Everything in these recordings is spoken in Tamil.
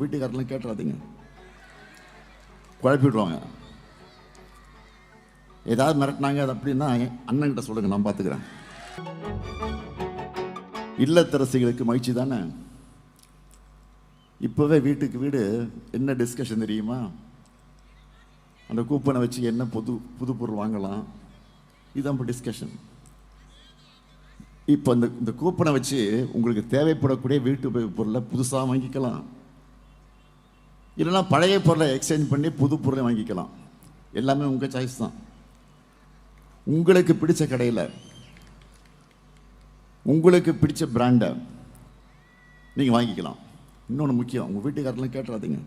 வீட்டுக்காரெல்லாம் கேட்டுறாதீங்க, குழப்பிடுவாங்க. ஏதாவது மிரட்டினாங்க அது அப்படின்னா அண்ணன்கிட்ட சொல்லுங்க, நான் பார்த்துக்கிறேன். இல்லத்தரசிகளுக்கு மகிழ்ச்சி தானே. இப்போவே வீட்டுக்கு வீடு என்ன டிஸ்கஷன் தெரியுமா? அந்த கூப்பனை வச்சு என்ன புது பொருள் வாங்கலாம், இதுதான் இப்போ டிஸ்கஷன். இப்போ இந்த கூப்பனை வச்சு உங்களுக்கு தேவைப்படக்கூடிய வீட்டு உபயோக பொருளை புதுசாக வாங்கிக்கலாம், இல்லைன்னா பழைய பொருளை எக்ஸ்சேஞ்ச் பண்ணி புது பொருளை வாங்கிக்கலாம். எல்லாமே உங்கள் சாய்ஸ் தான். உங்களுக்கு பிடிச்ச கடையில் உங்களுக்கு பிடிச்ச பிராண்டை நீங்கள் வாங்கிக்கலாம். இன்னொன்று முக்கியம், உங்கள் வீட்டுக்காரெல்லாம் கேட்டுறாதீங்க,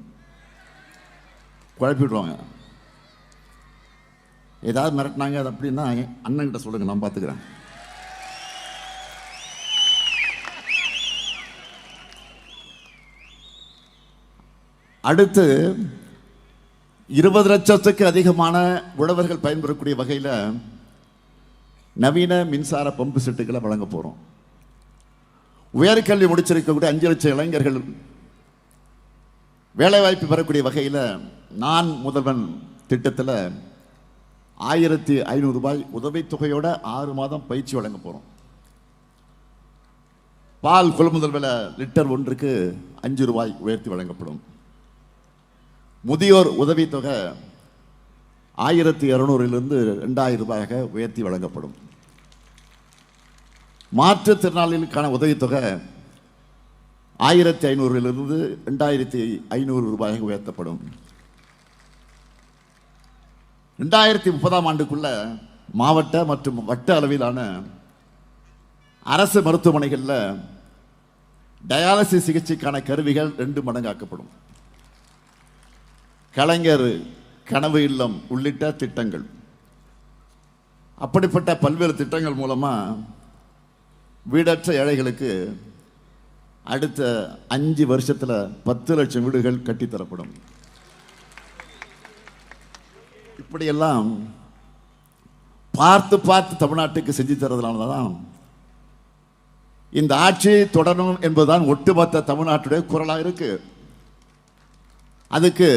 குழப்பிடுவாங்க. ஏதாவது மிரட்டினாங்க அது அப்படின்னா அண்ணன்கிட்ட சொல்லுங்க, நான் பார்த்துக்கிறேன். அடுத்து 20 லட்சத்துக்கு அதிகமான உழவர்கள் பயன்பெறக்கூடிய வகையில் நவீன மின்சார பம்பு செட்டுகளை வழங்க போகிறோம். உயர்கல்வி முடிச்சிருக்கக்கூடிய 5 லட்சம் இளைஞர்கள் வேலைவாய்ப்பு பெறக்கூடிய வகையில் நான் முதல்வன் திட்டத்தில் 1500 ரூபாய் உதவித்தொகையோட 6 மாதம் பயிற்சி வழங்க போகிறோம். பால் கொள்முதல் விலை லிட்டர் ஒன்றுக்கு 5 ரூபாய் உயர்த்தி வழங்கப்படும். முதியோர் உதவித்தொகை 1200 2000 ரூபாயாக உயர்த்தி வழங்கப்படும். மாற்றுத்திறனாளிகளுக்கான உதவித்தொகை 1500 2500 ரூபாயாக உயர்த்தப்படும். 2030ஆம் ஆண்டுக்குள்ள மாவட்ட மற்றும் வட்ட அளவிலான அரசு மருத்துவமனைகளில் டயாலிசிஸ் சிகிச்சைக்கான கருவிகள் 2 மடங்காக்கப்படும். கலைஞர் கனவு இல்லம் உள்ளிட்ட திட்டங்கள், அப்படிப்பட்ட பல்வேறு திட்டங்கள் மூலமாக வீடற்ற ஏழைகளுக்கு அடுத்த 5 வருஷத்தில் 10 லட்சம் வீடுகள் கட்டித்தரப்படும். இப்படியெல்லாம் பார்த்து பார்த்து தமிழ்நாட்டுக்கு செஞ்சு தரதுனால தான் இந்த ஆட்சி தொடரும் என்பதுதான் ஒட்டுமொத்த தமிழ்நாட்டுடைய குரலாக இருக்கு. அதுக்கு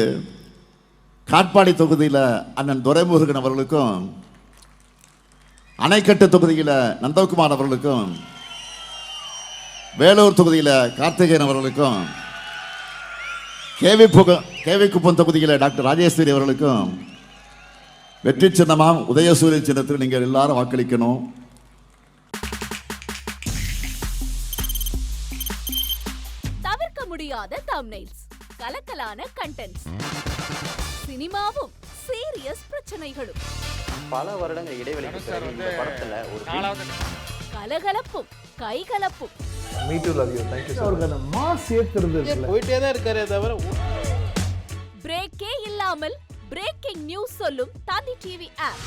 காட்பாடி தொகுதியில் அண்ணன் துரைமுருகன் அவர்களுக்கும், அணைக்கட்டு தொகுதியில் நந்தகுமார் அவர்களுக்கும், வேலூர் தொகுதியில் கார்த்திகேயன் அவர்களுக்கும், கேவி குப்பம் தொகுதியில் டாக்டர் ராஜேஸ்வரி அவர்களுக்கும் வெற்றி சின்னமாம் உதயசூரிய சின்னத்தில் நீங்கள் எல்லாரும் வாக்களிக்கணும். தவிர்க்க முடியாத தம்ப்நெயில்ஸ், கலக்கலான கண்டென்ட்ஸ், சினிமாவும் சீரியஸ் பிரச்சனைகளும், பல வருடங்கள் இடைவெளிக்கு பிறகு இந்த படத்துல ஒரு கலகலப்பும் கைகலப்பும், me too love you, thank you sir. அவருக்கு அந்த மாஸ் ஏத்துறது போயிட்டே தான் இருக்காரே தவிர பிரேக்கே இல்லாமல் பிரேக்கிங் நியூஸ் சொல்லும் தந்தி டிவி ஆப்.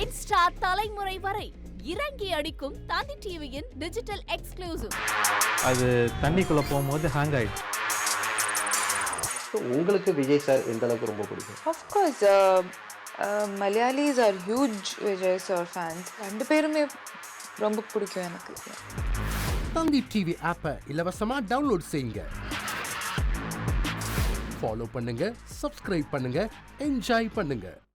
இன்ஸ்டா தலைமுறை வரை இறங்கி அடிக்கும் தந்தி டிவியின் டிஜிட்டல் எக்ஸ்க்ளூசிவ். அது தண்ணிக்குள்ள போகும்போது ஹேங் ஆயிடுச்சு. உங்களுக்கு விஜய் சார் எந்த அளவுக்கு ரொம்ப பிடிக்கும்? Of course, Malayalis are huge Vijay sir fans. 2 பேருமே ரொம்ப பிடிக்கும் எனக்கு. தந்தி டிவி ஆப்பை இலவசமா டவுன்லோட் செய்யுங்க, ஃபாலோ பண்ணுங்க, சப்ஸ்கிரைப் பண்ணுங்க, என்ஜாய் பண்ணுங்க.